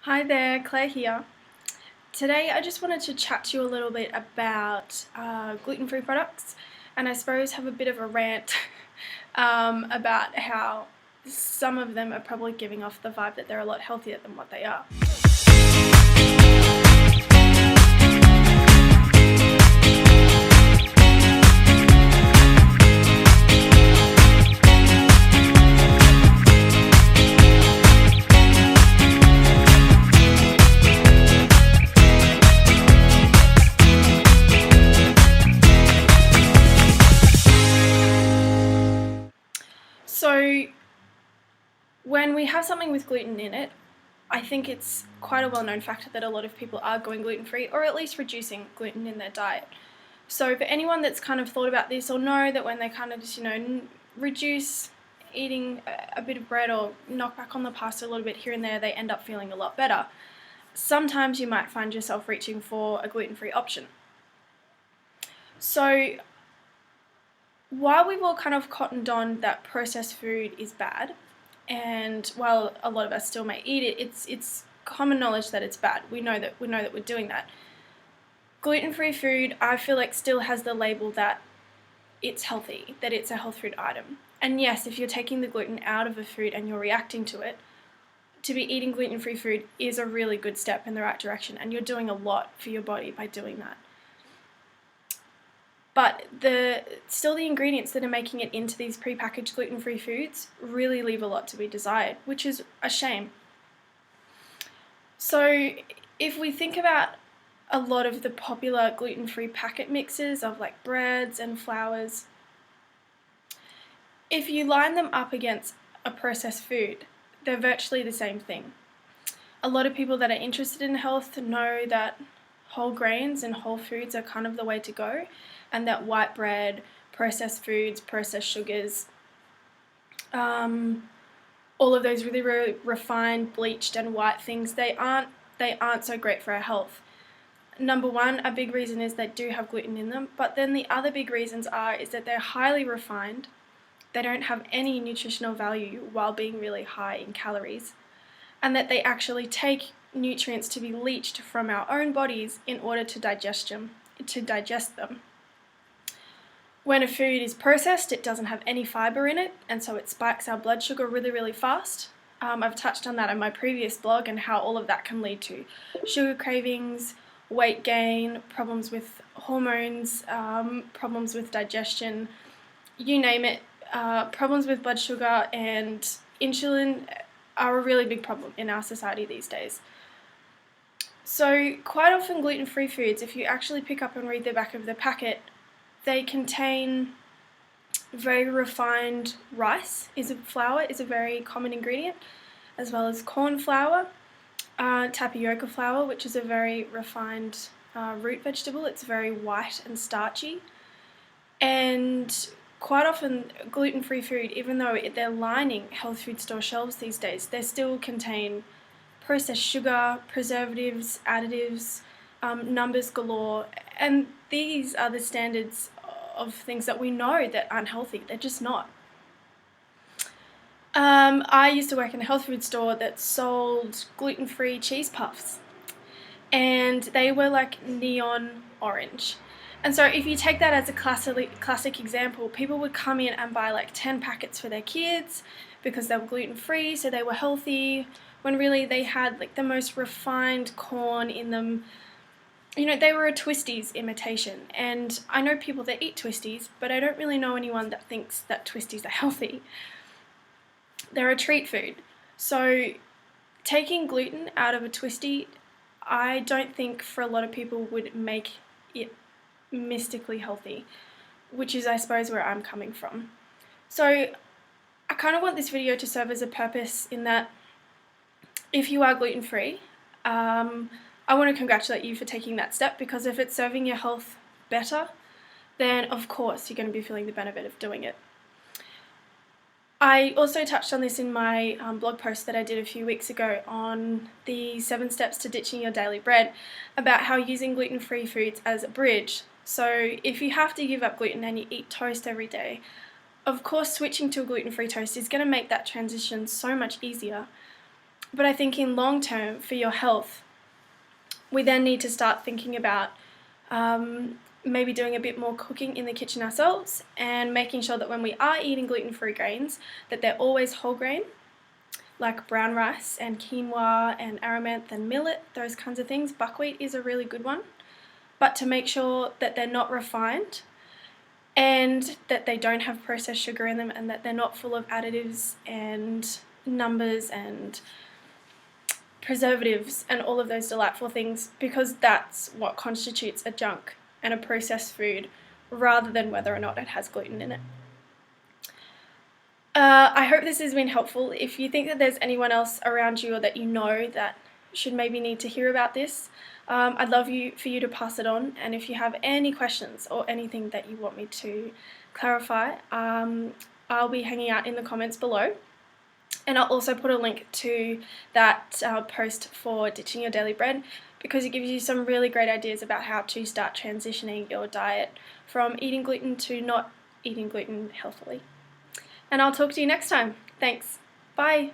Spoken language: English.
Hi there, Claire here. Today I just wanted to chat to you a little bit about gluten-free products, and I suppose have a bit of a rant about how some of them are probably giving off the vibe that they're a lot healthier than what they are. So when we have something with gluten in it, I think it's quite a well-known fact that a lot of people are going gluten-free, or at least reducing gluten in their diet. So for anyone that's kind of thought about this, or know that when they kind of just, reduce eating a bit of bread or knock back on the pasta a little bit here and there, they end up feeling a lot better. Sometimes you might find yourself reaching for a gluten-free option. So while we've all kind of cottoned on that processed food is bad, and while a lot of us still may eat it, it's common knowledge that it's bad. We know that we're doing that. Gluten-free food, I feel like, still has the label that it's healthy, that it's a health food item. And yes, if you're taking the gluten out of a food and you're reacting to it, to be eating gluten-free food is a really good step in the right direction, and you're doing a lot for your body by doing that. But still the ingredients that are making it into these prepackaged gluten-free foods really leave a lot to be desired, which is a shame. So if we think about a lot of the popular gluten-free packet mixes of like breads and flours, if you line them up against a processed food, they're virtually the same thing. A lot of people that are interested in health know that whole grains and whole foods are kind of the way to go, and that white bread, processed foods, processed sugars, all of those really, really refined, bleached and white things, they aren't so great for our health. Number one, a big reason is they do have gluten in them, but then the other big reasons is that they're highly refined, they don't have any nutritional value while being really high in calories, and that they actually take nutrients to be leached from our own bodies in order to digest them. When a food is processed, it doesn't have any fibre in it, and so it spikes our blood sugar really, really fast. I've touched on that in my previous blog and how all of that can lead to sugar cravings, weight gain, problems with hormones, problems with digestion, you name it. Problems with blood sugar and insulin are a really big problem in our society these days. So quite often gluten-free foods, if you actually pick up and read the back of the packet, they contain very refined rice. Flour is a very common ingredient, as well as corn flour, tapioca flour, which is a very refined root vegetable. It's very white and starchy. And quite often gluten-free food, even though they're lining health food store shelves these days, they still contain processed sugar, preservatives, additives, numbers galore, and these are the standards of things that we know that aren't healthy. They're just not. I used to work in a health food store that sold gluten-free cheese puffs, and they were like neon orange. And so if you take that as a classic example, people would come in and buy like 10 packets for their kids because they were gluten-free, so they were healthy, when really they had like the most refined corn in them. They were a Twisties imitation, and I know people that eat Twisties, but I don't really know anyone that thinks that Twisties are healthy. They're a treat food. So taking gluten out of a Twistie, I don't think for a lot of people would make it mystically healthy, which is, I suppose, where I'm coming from. So I kind of want this video to serve as a purpose in that if you are gluten-free, I want to congratulate you for taking that step, because if it's serving your health better, then of course you're going to be feeling the benefit of doing it. I also touched on this in my blog post that I did a few weeks ago on the 7 steps to ditching your daily bread, about how using gluten-free foods as a bridge. So if you have to give up gluten and you eat toast every day, of course switching to a gluten-free toast is going to make that transition so much easier. But I think in long term, for your health, we then need to start thinking about maybe doing a bit more cooking in the kitchen ourselves and making sure that when we are eating gluten-free grains, that they're always whole grain, like brown rice and quinoa and amaranth and millet, those kinds of things. Buckwheat is a really good one. But to make sure that they're not refined and that they don't have processed sugar in them and that they're not full of additives and numbers and preservatives and all of those delightful things, because that's what constitutes a junk and a processed food rather than whether or not it has gluten in it. I hope this has been helpful. If you think that there's anyone else around you or that you know that should maybe need to hear about this, I'd love for you to pass it on. And if you have any questions or anything that you want me to clarify, I'll be hanging out in the comments below. And I'll also put a link to that post for ditching your daily bread, because it gives you some really great ideas about how to start transitioning your diet from eating gluten to not eating gluten healthily. And I'll talk to you next time. Thanks. Bye.